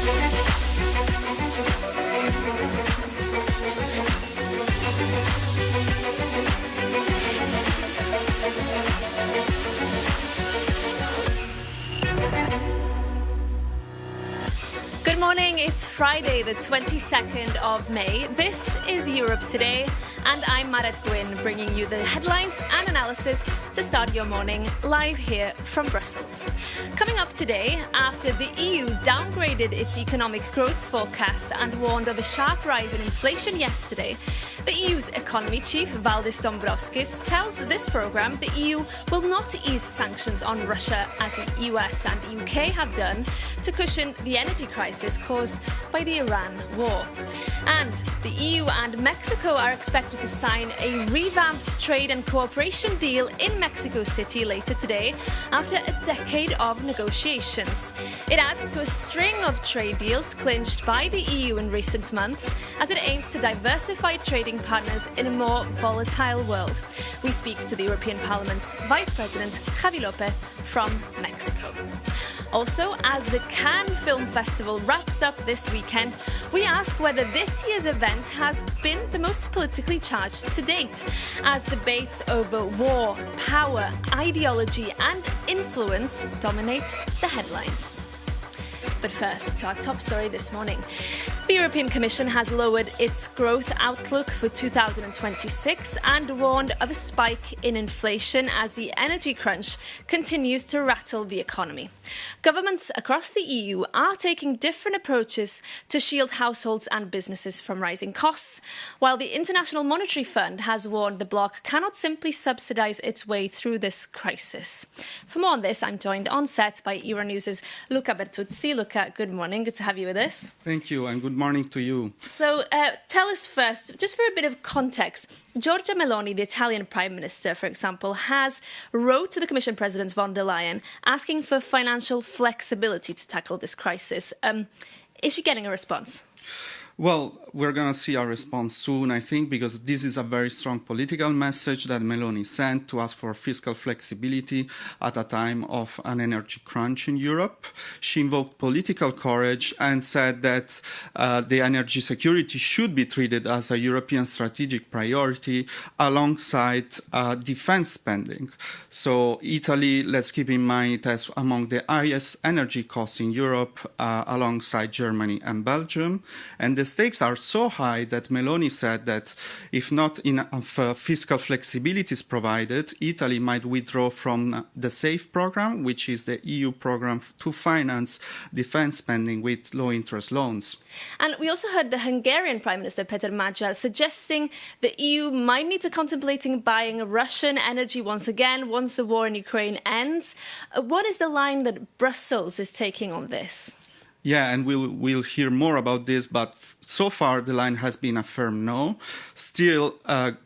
Good morning, it's Friday the 22nd of May. This is Europe Today and I'm Marit Gwyn bringing you the headlines and analysis to start your morning live here from Brussels. Coming up today, after the EU downgraded its economic growth forecast and warned of a sharp rise in inflation yesterday, the EU's economy chief, Valdis Dombrovskis, tells this programme the EU will not ease sanctions on Russia as the US and the UK have done to cushion the energy crisis caused by the Iran war. And the EU and Mexico are expected to sign a revamped trade and cooperation deal in Mexico City later today after a decade of negotiations. It adds to a string of trade deals clinched by the EU in recent months as it aims to diversify trading partners in a more volatile world. We speak to the European Parliament's Vice President Javi López from Mexico. Also, as the Cannes Film Festival wraps up this weekend, we ask whether this year's event has been the most politically charged to date, as debates over war, power, ideology and influence dominate the headlines. But first, to our top story this morning. The European Commission has lowered its growth outlook for 2026 and warned of a spike in inflation as the energy crunch continues to rattle the economy. Governments across the EU are taking different approaches to shield households and businesses from rising costs, while the International Monetary Fund has warned the bloc cannot simply subsidise its way through this crisis. For more on this, I'm joined on set by Euronews' Luca Bertuzzi. Luca, good morning. Good to have you with us. Thank you, and good morning to you. So tell us first, just for a bit of context, Giorgia Meloni, the Italian Prime Minister, for example, has wrote to the Commission President von der Leyen asking for financial flexibility to tackle this crisis. Is she getting a response? Well, we're going to see our response soon, I think, because this is a very strong political message that Meloni sent to ask for fiscal flexibility at a time of an energy crunch in Europe. She invoked political courage and said that the energy security should be treated as a European strategic priority alongside defense spending. So Italy, let's keep in mind, it has among the highest energy costs in Europe alongside Germany and Belgium. And the stakes are so high that Meloni said that if not enough fiscal flexibility is provided, Italy might withdraw from the SAFE program, which is the EU program to finance defense spending with low-interest loans. And we also heard the Hungarian Prime Minister, Peter Magyar, suggesting the EU might need to contemplating buying Russian energy once again once the war in Ukraine ends. What is the line that Brussels is taking on this? Yeah, and we'll hear more about this, but so far the line has been a firm no. Still,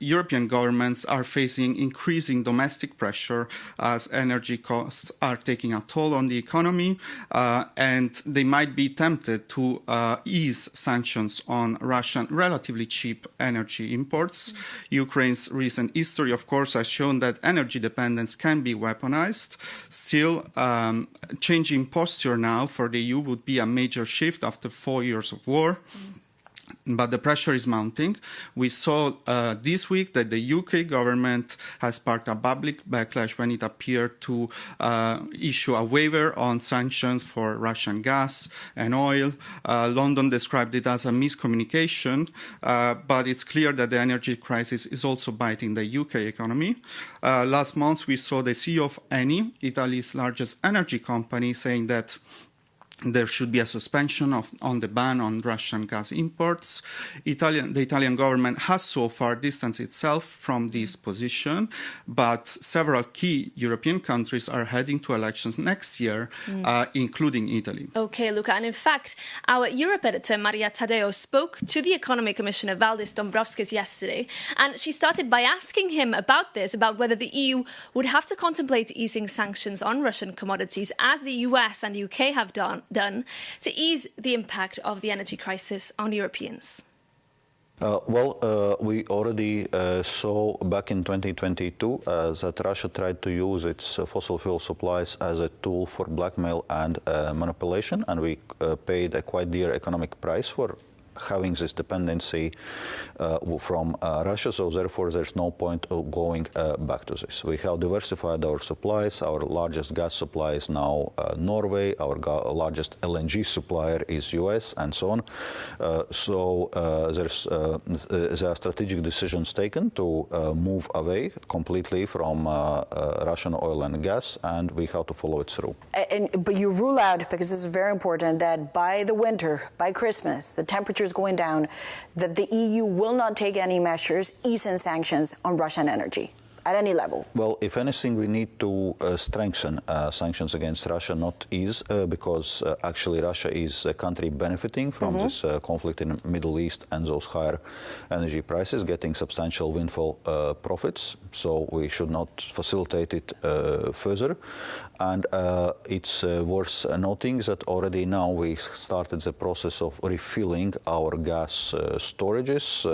European governments are facing increasing domestic pressure as energy costs are taking a toll on the economy, and they might be tempted to ease sanctions on Russian relatively cheap energy imports. Ukraine's recent history, of course, has shown that energy dependence can be weaponized. Still, changing posture now for the EU would be a major shift after 4 years of war. But the pressure is mounting. We saw this week that the UK government has sparked a public backlash when it appeared to issue a waiver on sanctions for Russian gas and oil. London described it as a miscommunication, but it's clear that the energy crisis is also biting the UK economy. Last month, we saw the CEO of Eni, Italy's largest energy company, saying that there should be a suspension on the ban on Russian gas imports. The Italian government has so far distanced itself from this position, but several key European countries are heading to elections next year, including Italy. Okay, Luca. And in fact, our Europe editor, Maria Tadeo, spoke to the Economy Commissioner, Valdis Dombrovskis, yesterday, and she started by asking him about this, about whether the EU would have to contemplate easing sanctions on Russian commodities, as the US and the UK have done to ease the impact of the energy crisis on Europeans. We already saw back in 2022 that Russia tried to use its fossil fuel supplies as a tool for blackmail and manipulation, and we paid a quite dear economic price for having this dependency from Russia, so therefore there's no point of going back to this. We have diversified our supplies. Our largest gas supply is now Norway, our largest LNG supplier is US, and so on. There are strategic decisions taken to move away completely from Russian oil and gas, and we have to follow it through. But you rule out, because this is very important, that by the winter, by Christmas, the temperatures going down, that the EU will not take any measures, ease in sanctions on Russian energy at any level? Well, if anything, we need to strengthen sanctions against Russia, not ease, because actually Russia is a country benefiting from this conflict in the Middle East and those higher energy prices, getting substantial windfall profits. So we should not facilitate it further. And it's worth noting that already now we started the process of refilling our gas storages.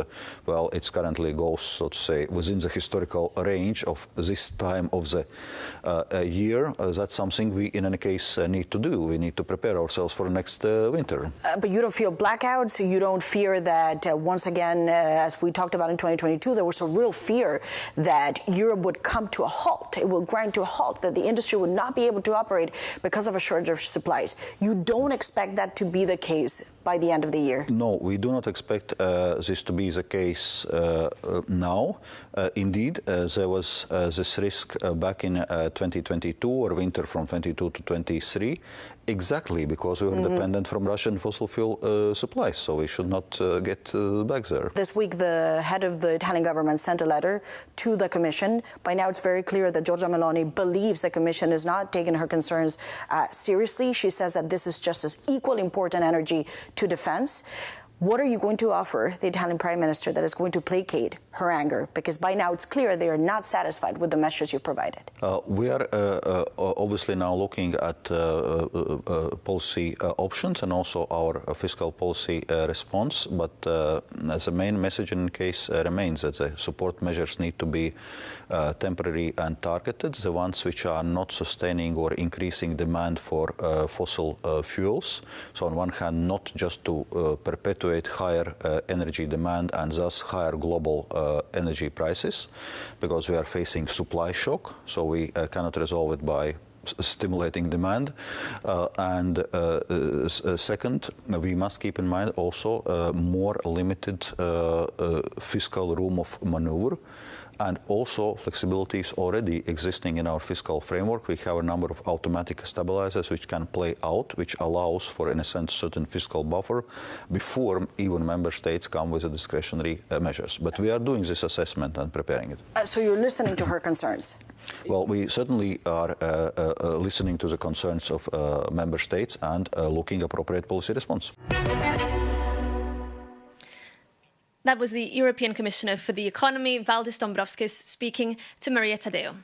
Well, it currently goes, so to say, within the historical range of this time of the year. That's something we, in any case, need to do. We need to prepare ourselves for next winter. But you don't feel blackouts? You don't fear that, once again, as we talked about in 2022, there was a real fear that Europe would come to a halt. It will grind to a halt, that the industry would not be able to operate because of a shortage of supplies. You don't expect that to be the case by the end of the year? No, we do not expect this to be the case now. Indeed, there was this risk back in 2022 or winter from 22 to 23, exactly because we were dependent from Russian fossil fuel supplies, so we should not get back there. This week, the head of the Italian government sent a letter to the Commission. By now, it's very clear that Giorgia Meloni believes the Commission is not taking her concerns seriously. She says that this is just as equally important energy to defense. What are you going to offer the Italian Prime Minister that is going to placate her anger? Because by now it's clear they are not satisfied with the measures you provided. We are obviously now looking at policy options and also our fiscal policy response. But as the main message in case remains that the support measures need to be temporary and targeted, the ones which are not sustaining or increasing demand for fossil fuels. So on one hand, not just to perpetuate higher energy demand and thus higher global energy prices, because we are facing supply shock, so we cannot resolve it by stimulating demand. Second, we must keep in mind also more limited fiscal room of maneuver. And also flexibility is already existing in our fiscal framework. We have a number of automatic stabilizers which can play out, which allows for, in a sense, certain fiscal buffer before even member states come with the discretionary measures. But we are doing this assessment and preparing it. So you're listening to her concerns? Well, we certainly are listening to the concerns of member states and looking at appropriate policy response. That was the European Commissioner for the Economy, Valdis Dombrovskis, speaking to Maria Tadeo.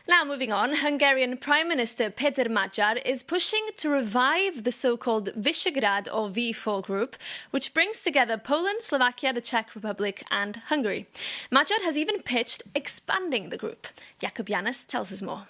Now, moving on, Hungarian Prime Minister Péter Magyar is pushing to revive the so-called Visegrad or V4 group, which brings together Poland, Slovakia, the Czech Republic and Hungary. Magyar has even pitched expanding the group. Jakub Janis tells us more.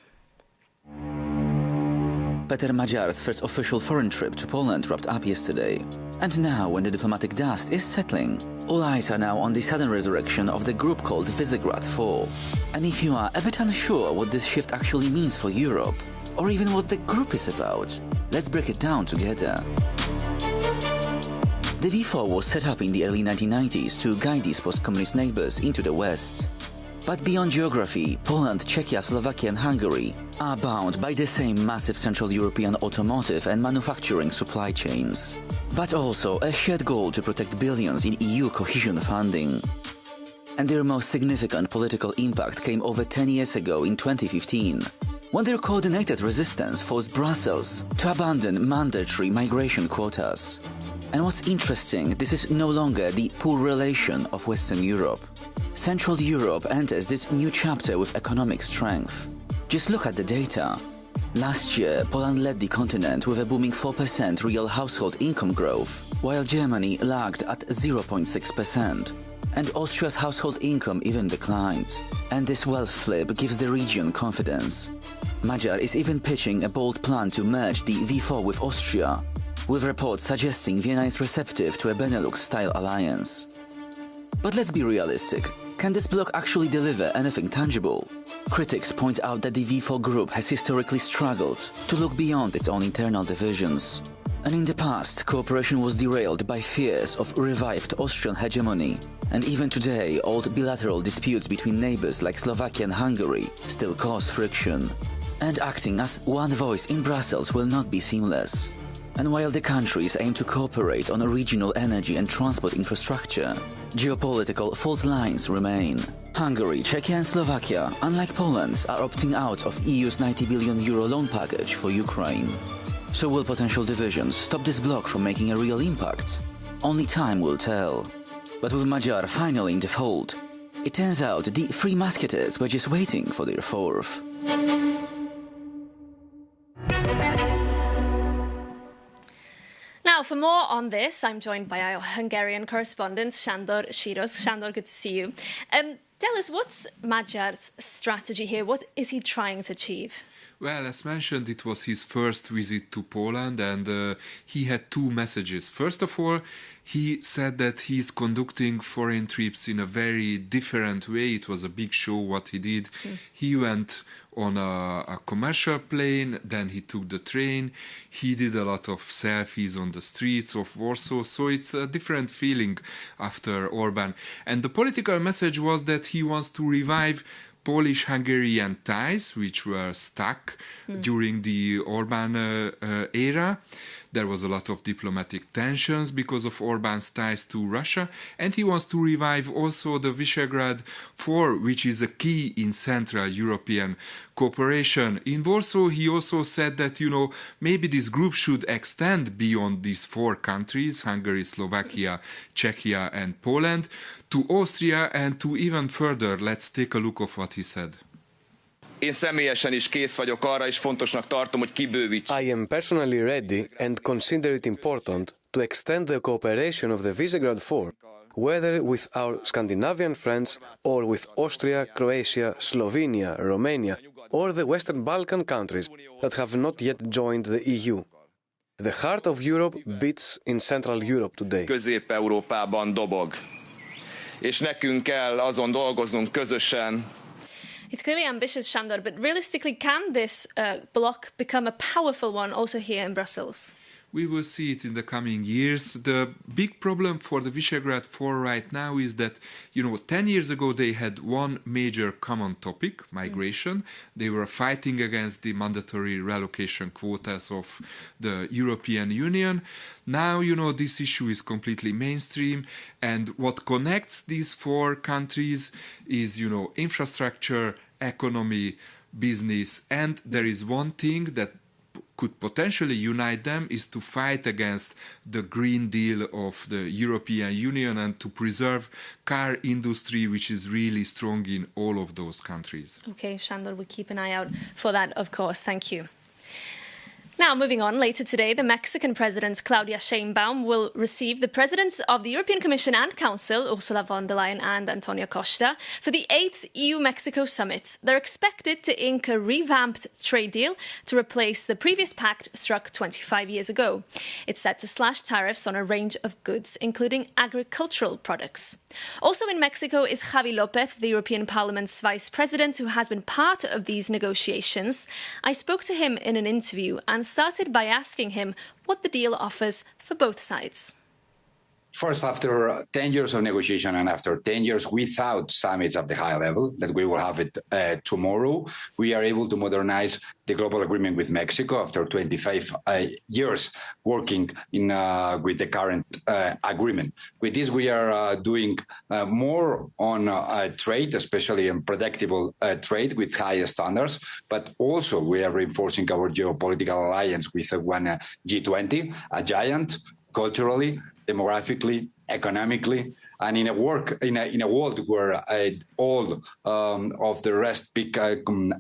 Péter Magyar's first official foreign trip to Poland wrapped up yesterday. And now, when the diplomatic dust is settling, all eyes are now on the sudden resurrection of the group called Visegrad 4. And if you are a bit unsure what this shift actually means for Europe, or even what the group is about, let's break it down together. The V4 was set up in the early 1990s to guide these post-communist neighbors into the West. But beyond geography, Poland, Czechia, Slovakia and Hungary are bound by the same massive Central European automotive and manufacturing supply chains, but also a shared goal to protect billions in EU cohesion funding. And their most significant political impact came over 10 years ago in 2015, when their coordinated resistance forced Brussels to abandon mandatory migration quotas. And what's interesting, this is no longer the poor relation of Western Europe. Central Europe enters this new chapter with economic strength. Just look at the data. Last year, Poland led the continent with a booming 4% real household income growth, while Germany lagged at 0.6%. And Austria's household income even declined. And this wealth flip gives the region confidence. Magyar is even pitching a bold plan to merge the V4 with Austria, with reports suggesting Vienna is receptive to a Benelux-style alliance. But let's be realistic. Can this bloc actually deliver anything tangible? Critics point out that the V4 group has historically struggled to look beyond its own internal divisions. And in the past, cooperation was derailed by fears of revived Austrian hegemony. And even today, old bilateral disputes between neighbors like Slovakia and Hungary still cause friction. And acting as one voice in Brussels will not be seamless. And while the countries aim to cooperate on a regional energy and transport infrastructure, geopolitical fault lines remain. Hungary, Czechia and Slovakia, unlike Poland, are opting out of EU's €90 billion loan package for Ukraine. So will potential divisions stop this bloc from making a real impact? Only time will tell. But with Magyar finally in the fold, it turns out the Three Musketeers were just waiting for their fourth. Now, for more on this, I'm joined by our Hungarian correspondent, Hشdار Síros. Hشdار, good to see you. Tell us, what's Magyar's strategy here? What is he trying to achieve? Well, as mentioned, it was his first visit to Poland, and he had two messages. First of all, he said that he's conducting foreign trips in a very different way. It was a big show what he did. He went on a commercial plane, then he took the train. He did a lot of selfies on the streets of Warsaw, so it's a different feeling after Orban. And the political message was that he wants to revive Polish-Hungarian ties, which were stuck during the Orban era. There was a lot of diplomatic tensions because of Orban's ties to Russia, and he wants to revive also the Visegrad Four, which is a key in Central European cooperation. In Warsaw, he also said that, maybe this group should extend beyond these four countries, Hungary, Slovakia, Czechia, and Poland, to Austria and to even further. Let's take a look of what he said. Én személyesen is kész vagyok arra, és fontosnak tartom, hogy kibővítsük. I am personally ready and consider it important to extend the cooperation of the Visegrad Four, whether with our Scandinavian friends or with Austria, Croatia, Slovenia, Romania, or the Western Balkan countries that have not yet joined the EU. The heart of Europe beats in Central Europe today. Közép-Európában dobog. És nekünk kell azon dolgoznunk közösen. It's clearly ambitious, Hشdار, but realistically, can this bloc become a powerful one also here in Brussels? We will see it in the coming years. The big problem for the Visegrad Four right now is that, 10 years ago they had one major common topic, migration. They were fighting against the mandatory relocation quotas of the European Union. Now, this issue is completely mainstream, and what connects these four countries is, infrastructure, economy, business, and there is one thing that could potentially unite them is to fight against the Green Deal of the European Union and to preserve car industry, which is really strong in all of those countries. Okay, Hشdار, we'll keep an eye out for that, of course. Thank you. Now, moving on, later today, the Mexican President Claudia Sheinbaum will receive the Presidents of the European Commission and Council, Ursula von der Leyen and Antonio Costa, for the 8th EU-Mexico summit. They're expected to ink a revamped trade deal to replace the previous pact struck 25 years ago. It's set to slash tariffs on a range of goods, including agricultural products. Also in Mexico is Javi López, the European Parliament's Vice President, who has been part of these negotiations. I spoke to him in an interview and started by asking him what the deal offers for both sides. First, after 10 years of negotiation and after 10 years without summits at the high level, that we will have it tomorrow, we are able to modernize the global agreement with Mexico after 25 years working with the current agreement. With this, we are doing more on trade, especially in predictable trade with higher standards, but also we are reinforcing our geopolitical alliance with G20, a giant culturally, demographically, economically, And in a world where all of the rest big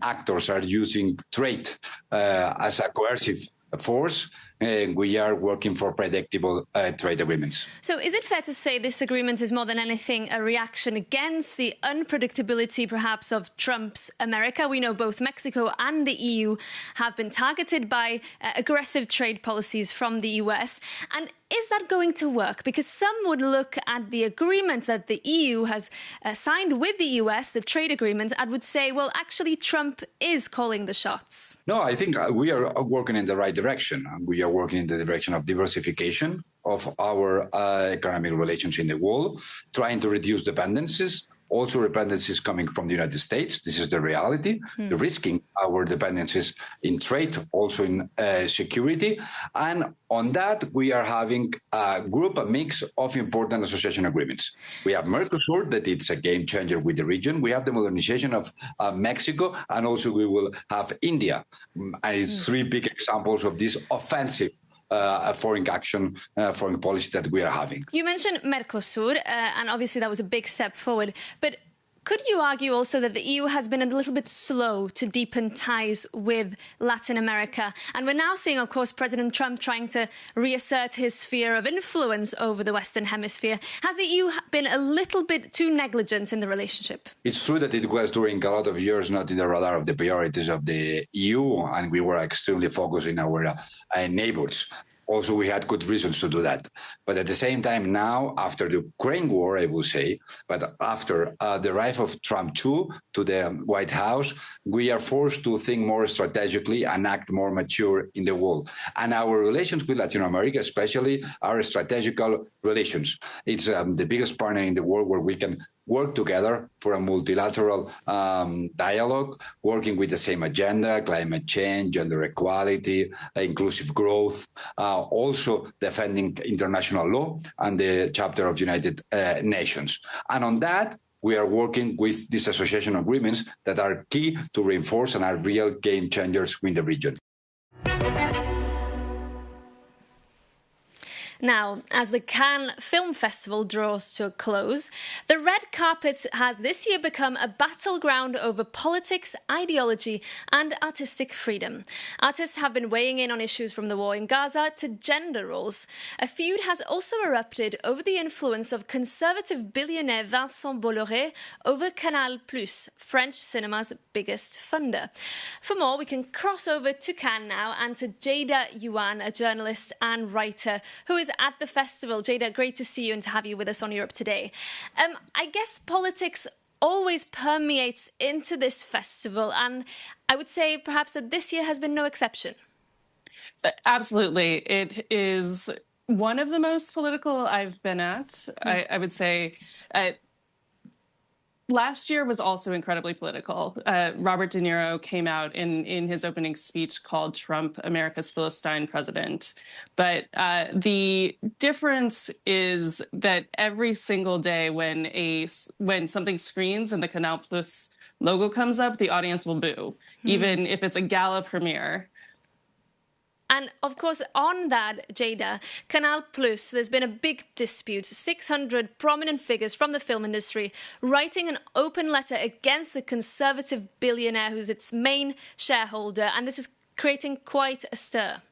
actors are using trade as a coercive force, we are working for predictable trade agreements. So is it fair to say this agreement is more than anything a reaction against the unpredictability, perhaps, of Trump's America? We know both Mexico and the EU have been targeted by aggressive trade policies from the US. And is that going to work? Because some would look at the agreement that the EU has signed with the US, the trade agreement, and would say, well, actually, Trump is calling the shots. No, I think we are working in the right direction. We are working in the direction of diversification of our economic relations in the world, trying to reduce dependencies. Also dependencies coming from the United States. This is the reality, risking our dependencies in trade, also in security. And on that, we are having a mix of important association agreements. We have Mercosur, that it's a game changer with the region. We have the modernization of Mexico, and also we will have India. And it's three big examples of this offensive foreign policy that we are having. You mentioned Mercosur, and obviously that was a big step forward. But could you argue also that the EU has been a little bit slow to deepen ties with Latin America? And we're now seeing, of course, President Trump trying to reassert his sphere of influence over the Western Hemisphere. Has the EU been a little bit too negligent in the relationship? It's true that it was during a lot of years not in the radar of the priorities of the EU, and we were extremely focused in our neighbors. Also, we had good reasons to do that. But at the same time now, after the Ukraine war, I will say, but after the rise of Trump II to the White House, we are forced to think more strategically and act more mature in the world. And our relations with Latin America, especially, are strategical relations. It's the biggest partner in the world where we can work together for a multilateral dialogue, working with the same agenda: climate change, gender equality, inclusive growth, also defending international law and the chapter of United Nations. And on that, we are working with these association agreements that are key to reinforce and are real game changers in the region. Now, as the Cannes Film Festival draws to a close, the red carpet has this year become a battleground over politics, ideology and artistic freedom. Artists have been weighing in on issues from the war in Gaza to gender roles. A feud has also erupted over the influence of conservative billionaire Vincent Bolloré over Canal+, French cinema's biggest funder. For more, we can cross over to Cannes now and to Jada Yuan, a journalist and writer who is at the festival. Jada, great to see you and to have you with us on Europe Today. I guess politics always permeates into this festival, and I would say perhaps that this year has been no exception. Absolutely. It is one of the most political I've been at. I would say last year was also incredibly political. Robert De Niro came out in his opening speech called Trump America's Philistine president. But the difference is that every single day when something screens and the Canal Plus logo comes up, the audience will boo, even if it's a gala premiere. And of course, on that, Jada, Canal Plus, there's been a big dispute. 600 prominent figures from the film industry writing an open letter against the conservative billionaire who's its main shareholder. And this is creating quite a stir.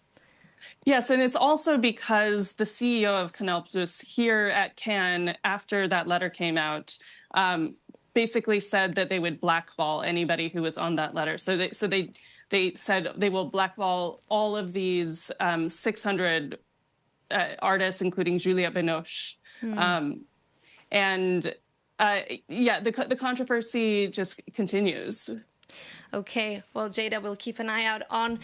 Yes, and it's also because the CEO of Canal Plus here at Cannes, after that letter came out, basically said that they would blackball anybody who was on that letter. So they said they will blackball all of these 600 artists, including Juliette Binoche. The controversy just continues. OK, well, Jada, we'll keep an eye out on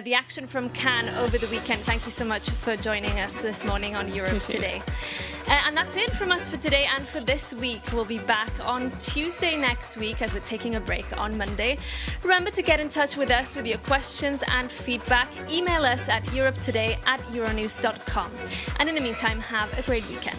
the action from Cannes over the weekend. Thank you so much for joining us this morning on Europe Today. And that's it from us for today and for this week. We'll be back on Tuesday next week as we're taking a break on Monday. Remember to get in touch with us with your questions and feedback. Email us at europetoday@euronews.com. And in the meantime, have a great weekend.